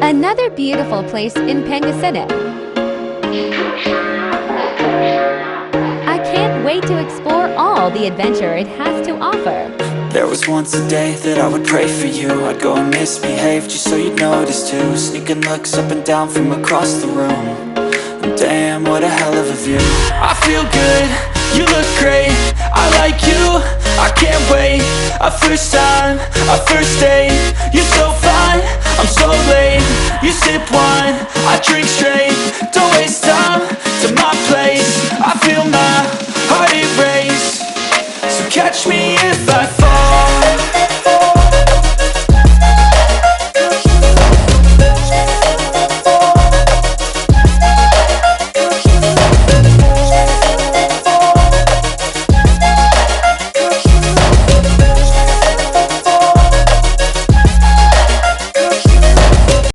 Another beautiful place in Pangasinan. I can't wait to explore all the adventure it has to offer. There was once a day that I would pray for you. I'd go and misbehave just so you'd notice too. Sneaking looks up and down from across the room. And damn, what a hell of a view. I feel good, you look great, I like you, I can't wait. A first time, a first date. You're so fine, I'm so late. You sip wine, I drink straight. Don't waste time to my place. I feel my heart erase. So catch me